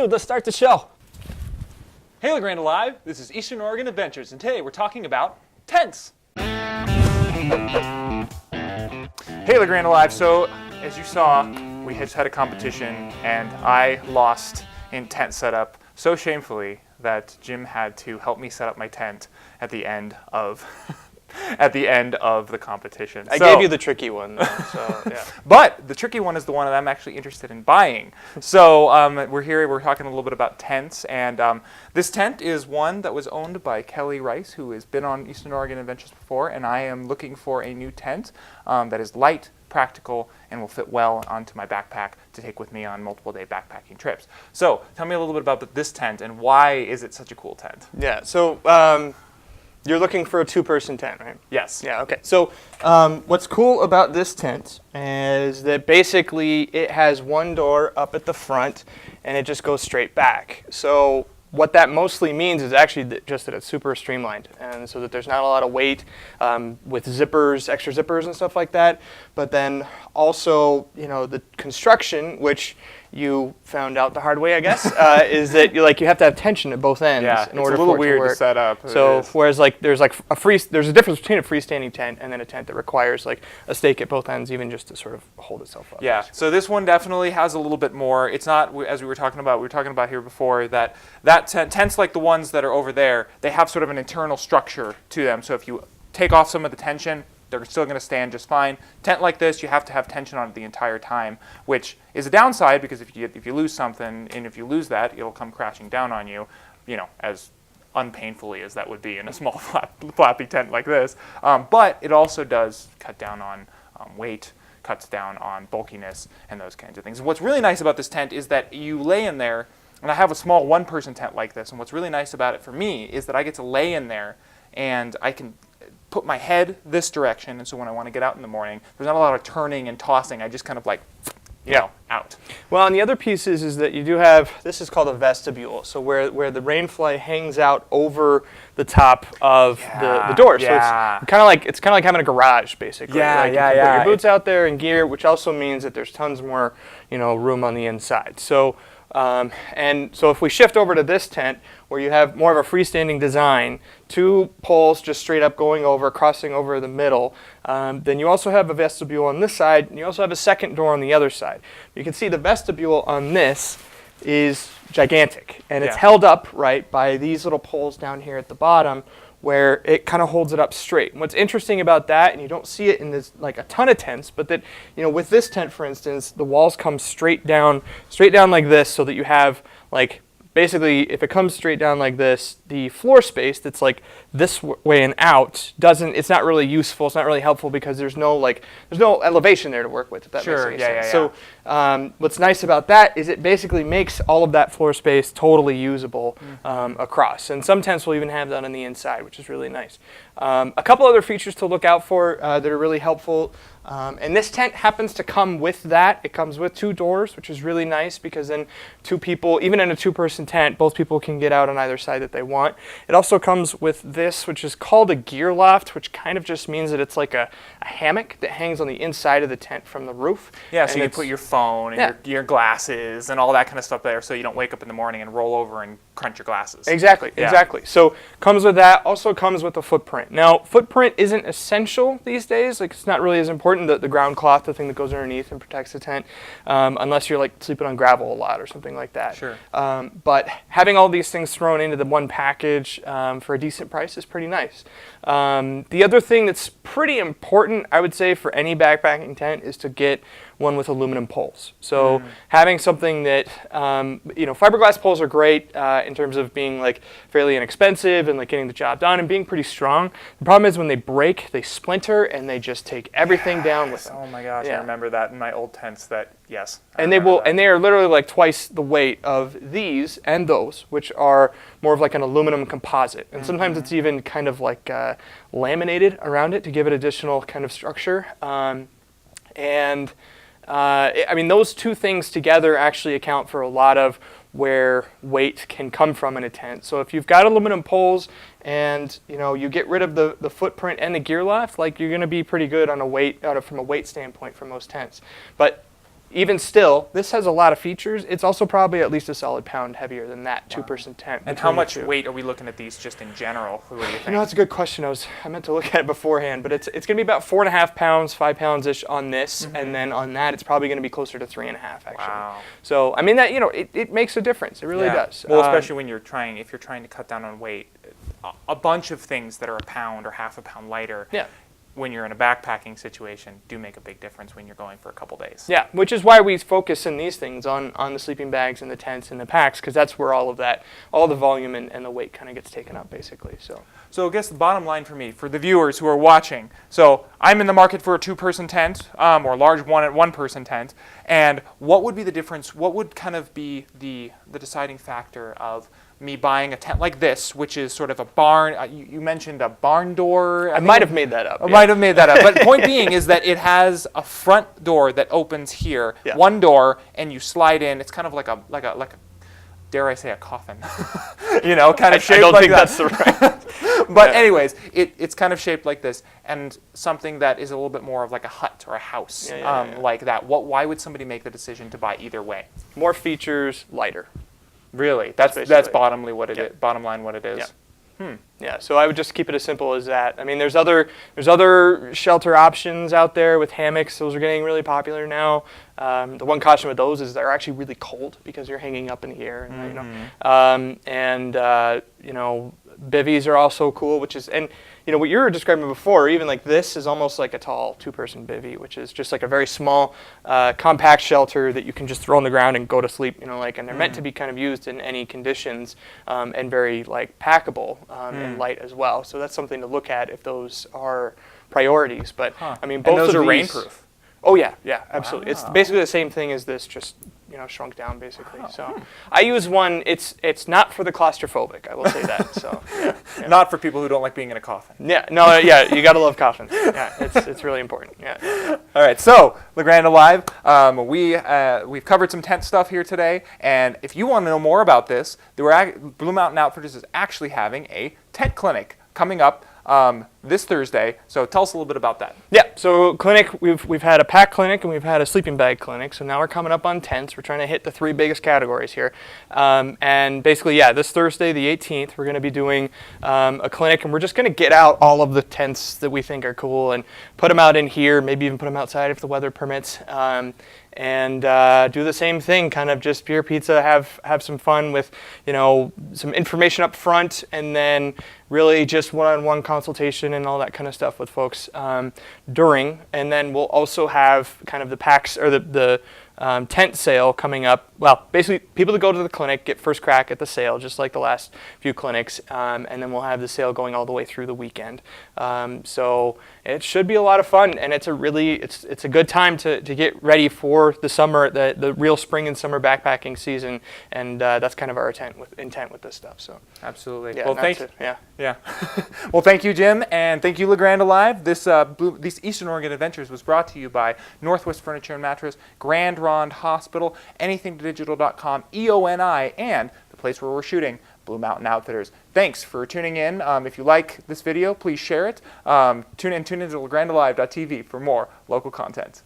dude, let's start the show. Hey LeGrand Alive, this is Eastern Oregon Adventures, and today we're talking about tents. Hey LeGrand Alive, so as you saw, we just had a competition, and I lost in tent setup so shamefully that Jim had to help me set up my tent at the end of the competition. I gave you the tricky one, though, so yeah. But the tricky one is the one that I'm actually interested in buying. So we're talking a little bit about tents, and this tent is one that was owned by Kelly Rice, who has been on Eastern Oregon Adventures before, and I am looking for a new tent that is light, practical, and will fit well onto my backpack to take with me on multiple day backpacking trips. So tell me a little bit about this tent, and why is it such a cool tent? Yeah, so you're looking for a two-person tent, right? Yes. Yeah, okay. So what's cool about this tent is that basically it has one door up at the front and it just goes straight back. So what that mostly means is actually just that it's super streamlined, and so that there's not a lot of weight with zippers, extra zippers and stuff like that. But then also, you know, the construction, which you found out the hard way, I guess, is that you have to have tension at both ends in order for it to work. It's a little weird to set up. So whereas there's a difference between a freestanding tent and then a tent that requires like a stake at both ends, even just to sort of hold itself up. Yeah. So this one definitely has a little bit more. It's not, as we were talking about here before, that tents like the ones that are over there, they have sort of an internal structure to them. So if you take off some of the tension, they're still going to stand just fine. Tent like this, you have to have tension on it the entire time, which is a downside because if you lose something, and if you lose that, it'll come crashing down on you, as unpainfully as that would be in a small flappy tent like this. But it also does cut down on weight, cuts down on bulkiness, and those kinds of things. And what's really nice about this tent is that you lay in there, and I have a small one-person tent like this, and what's really nice about it for me is that I get to lay in there, and I can put my head this direction, and so when I want to get out in the morning, there's not a lot of turning and tossing. I just kind of out. Well, and the other piece is that you do have, this is called a vestibule, so where the rainfly hangs out over the top of the door. So it's kind of like having a garage, basically. You can put your boots out there and gear, which also means that there's tons more, room on the inside. So and so if we shift over to this tent, where you have more of a freestanding design, two poles just straight up going over, crossing over the middle, then you also have a vestibule on this side, and you also have a second door on the other side. You can see the vestibule on this is gigantic, and it's held up by these little poles down here at the bottom, where it kind of holds it up straight. And what's interesting about that, and you don't see it in this a ton of tents, but that with this tent, for instance, the walls come straight down like this, so that you have basically, if it comes straight down like this, the floor space that's this way and out it's not really useful, it's not really helpful, because there's no elevation there to work with, if that makes any sense. So what's nice about that is it basically makes all of that floor space totally usable across. And some tents will even have that on the inside, which is really nice. A couple other features to look out for that are really helpful. And this tent happens to come with that. It comes with two doors, which is really nice, because then two people, even in a two-person tent, both people can get out on either side that they want. It also comes with this, which is called a gear loft, which kind of just means that it's like a hammock that hangs on the inside of the tent from the roof. Yeah, so you put your phone and your glasses and all that kind of stuff there, so you don't wake up in the morning and roll over and crunch your glasses. Exactly. So comes with that. Also comes with a footprint. Now, footprint isn't essential these days. It's not really as important, the ground cloth, the thing that goes underneath and protects the tent, unless you're sleeping on gravel a lot or something like that. Sure. But having all these things thrown into the one package for a decent price is pretty nice. The other thing that's pretty important, I would say, for any backpacking tent is to get one with aluminum poles. So having something that, fiberglass poles are great in terms of being fairly inexpensive and getting the job done and being pretty strong. The problem is when they break, they splinter and they just take everything down with them. Oh my gosh, I remember that in my old tents. And they are literally twice the weight of these and those, which are more of an aluminum composite. And sometimes it's even kind of laminated around it to give it additional kind of structure. Those two things together actually account for a lot of where weight can come from in a tent. So if you've got aluminum poles and you get rid of the footprint and the gear loft, you're going to be pretty good on from a weight standpoint for most tents. But even still, this has a lot of features. It's also probably at least a solid pound heavier than that two-person tent. And how much weight are we looking at these just in general? What do you think? You know, that's a good question. I meant to look at it beforehand, but it's going to be about 4.5 pounds, 5 pounds-ish on this, and then on that, it's probably going to be closer to 3.5, actually. Wow. So, I mean, that, you know, it makes a difference. It really does. Well, especially when if you're trying to cut down on weight, a bunch of things that are a pound or half a pound lighter. Yeah. When you're in a backpacking situation, do make a big difference when you're going for a couple days. Yeah, which is why we focus in these things on the sleeping bags and the tents and the packs, because that's where all the volume and the weight kind of gets taken up, basically. So I guess the bottom line for me, for the viewers who are watching, so I'm in the market for a two-person tent or large one-person tent, and what would be the difference? What would kind of be the deciding factor of me buying a tent like this, which is sort of a barn? You mentioned a barn door. I might have made that up. I might have made that up. But point being is that it has a front door that opens here, one door, and you slide in. It's kind of like a dare I say, a coffin. You know, kind of shaped like that. I don't think that's the right. But anyways, it's kind of shaped like this, and something that is a little bit more of like a hut or a house, like that. Why would somebody make the decision to buy either way? More features, lighter. Really, that's bottom line what it is. Yeah. Yeah, so I would just keep it as simple as that. I mean, there's other shelter options out there with hammocks. Those are getting really popular now. The one caution with those is they're actually really cold because you're hanging up in the air, and you know, bivvies are also cool, you know, what you were describing before, even like this is almost like a tall two-person bivvy, which is just like a very small, compact shelter that you can just throw on the ground and go to sleep, you know, like, and they're meant to be kind of used in any conditions, and very like packable and light as well. So that's something to look at if those are priorities. But I mean, both and those of are these, rainproof. Oh yeah, absolutely. Wow. It's basically the same thing as this, just, you know, shrunk down basically. So I use one. It's not for the claustrophobic, I will say that. So not for people who don't like being in a coffin. Yeah, no, you gotta love coffins. Yeah, it's really important. Yeah. All right, so LeGrand Alive, we've covered some tent stuff here today, and if you want to know more about this, Blue Mountain Outfitters is actually having a tent clinic coming up this Thursday. So tell us a little bit about that. Yeah, so clinic, we've had a pack clinic and we've had a sleeping bag clinic. So now we're coming up on tents. We're trying to hit the 3 biggest categories here. And basically, this Thursday, the 18th, we're going to be doing a clinic, and we're just going to get out all of the tents that we think are cool and put them out in here, maybe even put them outside if the weather permits. And do the same thing, kind of just beer, pizza, have some fun with, you know, some information up front, and then really just one-on-one consultation and all that kind of stuff with folks during. And then we'll also have kind of the packs or the tent sale coming up. Well, basically, people that go to the clinic get first crack at the sale, just like the last few clinics, and then we'll have the sale going all the way through the weekend. So it should be a lot of fun, and it's a good time to get ready for the summer, the real spring and summer backpacking season, and that's kind of our intent with this stuff. So absolutely. Yeah, well, Yeah. Well, thank you, Jim, and thank you, LeGrand Alive. These Eastern Oregon Adventures was brought to you by Northwest Furniture and Mattress, Grand Ronde Hospital, anythingdigital.com, EONI, and the place where we're shooting, Blue Mountain Outfitters. Thanks for tuning in. If you like this video, please share it. Tune into legrandalive.tv for more local content.